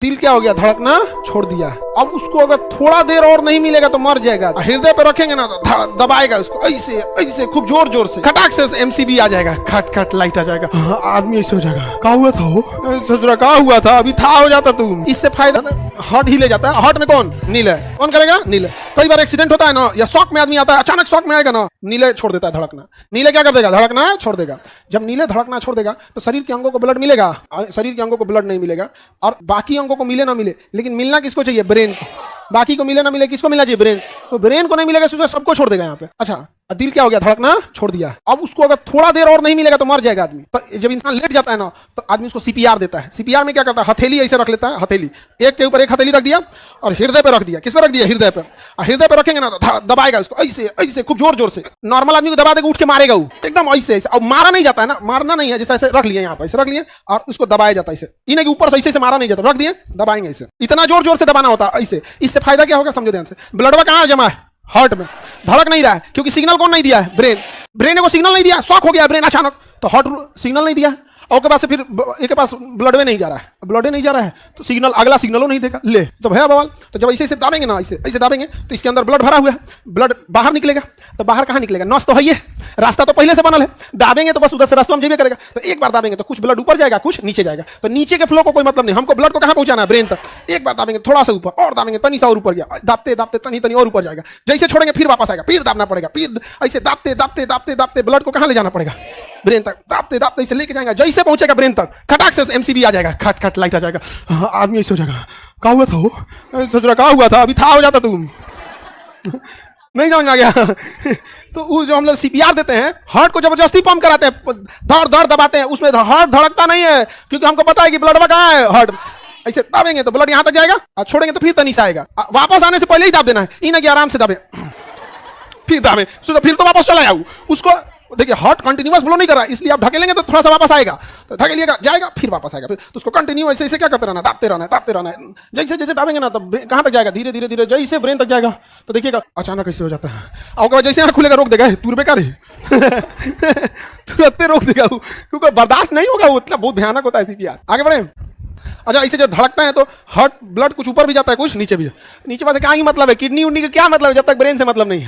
दिल क्या हो गया, धड़कना छोड़ दिया। अब उसको अगर थोड़ा देर और नहीं मिलेगा तो मर जाएगा। हृदय पे रखेंगे ना तो दबाएगा उसको ऐसे ऐसे खूब जोर जोर से, खटाक से एमसीबी आ जाएगा, खट खट लाइट आ जाएगा। हाँ, आदमी ऐसे हो जाएगा। क्या हुआ था वो? सोच रहा क्या हुआ था, अभी था हो जाता तुम। इससे फायदा हार्ट हिले जाता है। हार्ट में कौन? नील है। कौन करेगा? नील। कई बार एक्सीडेंट होता है ना, या शॉक में आदमी आता है, अचानक शॉक में आएगा ना, नीले छोड़ देता है धड़कना। नीले क्या कर देगा? धड़कना छोड़ देगा। जब नीले धड़कना छोड़ देगा तो शरीर के अंगों को ब्लड मिलेगा, शरीर के अंगों को ब्लड नहीं मिलेगा। और बाकी अंगों को मिले ना मिले, लेकिन मिलना किसको चाहिए? ब्रेन को। बाकी को मिले ना मिले, किसको मिलना चाहिए? ब्रेन। तो ब्रेन को नहीं मिलेगा, सबको छोड़ देगा यहाँ पे। अच्छा, दिल क्या हो गया, धड़कना छोड़ दिया। अब उसको अगर थोड़ा देर और नहीं मिलेगा तो मर जाएगा आदमी। तो जब इंसान लेट जाता है ना तो आदमी उसको सीपीआर देता है। सीपीआर में क्या करता है? हथेली ऐसे रख लेता है, हथेली एक के ऊपर एक हथेली रख दिया और हृदय पे रख दिया। किस पे रख दिया? हृदय पे। हृदय पे रखेंगे ना तो दबाएगा उसको ऐसे ऐसे खूब जोर जोर से। नॉर्मल आदमी को दबा देगा, उठ के मारेगा वो एकदम ऐसे ऐसे। अब मारा नहीं जाता है ना, मारना नहीं है, जैसे ऐसे रख लिया यहाँ पे, ऐसे रख लिए और उसको दबाया जाता है ऐसे। इन्हें के ऊपर से ऐसे मारा नहीं जाता, रख दिए, दबाएंगे ऐसे। इतना जोर जोर से दबाना होता है ऐसे। इससे फायदा क्या होगा समझो ध्यान से। ब्लडवा कहाँ जमा है? हार्ट में। धड़क नहीं रहा है क्योंकि सिग्नल कौन नहीं दिया है? ब्रेन। ब्रेन ने को सिग्नल नहीं दिया, शॉक हो गया ब्रेन अचानक, तो हार्ट सिग्नल नहीं दिया और उसके बाद से फिर एक के पास ब्लड में नहीं जा रहा है, ब्लड नहीं जा रहा है तो सिग्नल, अगला सिग्नलो नहीं देगा। ले तो भैया बवाल। तो जब ऐसे ऐसे दाबेंगे ना, ऐसे ऐसे दाबेंगे तो इसके अंदर ब्लड भरा हुआ है, ब्लड बाहर निकलेगा। तो बाहर कहाँ निकलेगा? नस तो है ये, रास्ता तो पहले से बनल है। दाबेंगे तो बस उधर से रास्ता हम जेबे करेगा। तो एक बार दाबेंगे तो कुछ ब्लड ऊपर जाएगा, कुछ नीचे जाएगा। तो नीचे के फ्लो को कोई मतलब नहीं, हमको ब्लड को कहाँ पहुंचाना है? ब्रेन तक। एक बार दाबेंगे थोड़ा सा ऊपर, और दाबेंगे तनी सा और ऊपर गया, दाबते दाबते तनी तनी और ऊपर जाएगा। जैसे छोड़ेंगे फिर वापस आएगा, फिर दाबना पड़ेगा, फिर ऐसे दाबते दाबते दाबते दाबते ब्लड को कहाँ ले जाना पड़ेगा? ब्रेन तक। दाबते दाबते इसे लेके जाएगा, जैसे पहुंचेगा ब्रेन तक खटाक से एमसीबी आ जाएगा, खट खट लाइट आ जाएगा। हाँ, आदमी ऐसे हो जाएगा। क्या हुआ था वो? सोच रहा क्या हुआ था, अभी था हो जाता तुम। नहीं समझ में आ गया? तो वो जो हम लोग सीपीआर देते हैं, हार्ट को जबरदस्ती पंप कराते हैं, धड़ धड़ दबाते हैं, उसमें हार्ट धड़कता नहीं है क्योंकि हमको पता है कि ब्लड कहाँ है। हार्ट ऐसे दाबेंगे तो ब्लड यहाँ तक जाएगा और छोड़ेंगे तो फिर तनीसा आएगा। वापस आने से पहले ही दाब देना है, इन्हें कि आराम से दाबे, फिर दाबे, फिर तो वापस चला जाऊ उसको। देखिए हार्ट कंटिन्यूअस फ्लो नहीं कर रहा है, इसलिए आप ढकेलेंगे तो थोड़ा सा वापस आएगा, तो ढकेलिएगा जाएगा फिर वापस आएगा, फिर तो उसको कंटिन्यू ऐसे ऐसे क्या करते रहना, दाबते रहना है, दाबते रहना है। जैसे जैसे दाबेंगे ना तब कहाँ तक जाएगा? धीरे धीरे धीरे जैसे ब्रेन तक जाएगा तो देखिएगा अचानक ऐसे हो जाता है। और जैसे यहाँ खुलेगा रोक देगा, तू बेकार है। तुरंत रोक देगा वो, क्योंकि बर्दाश्त नहीं होगा वो, उतना बहुत भयानक होता है सीपीआर। आगे बढ़े। अच्छा, ऐसे जब धड़कता है तो हार्ट ब्लड कुछ ऊपर भी जाता है, कुछ नीचे भी। नीचे वाले क्या ही मतलब है? किडनी उडनी का क्या मतलब है जब तक ब्रेन से मतलब नहीं है।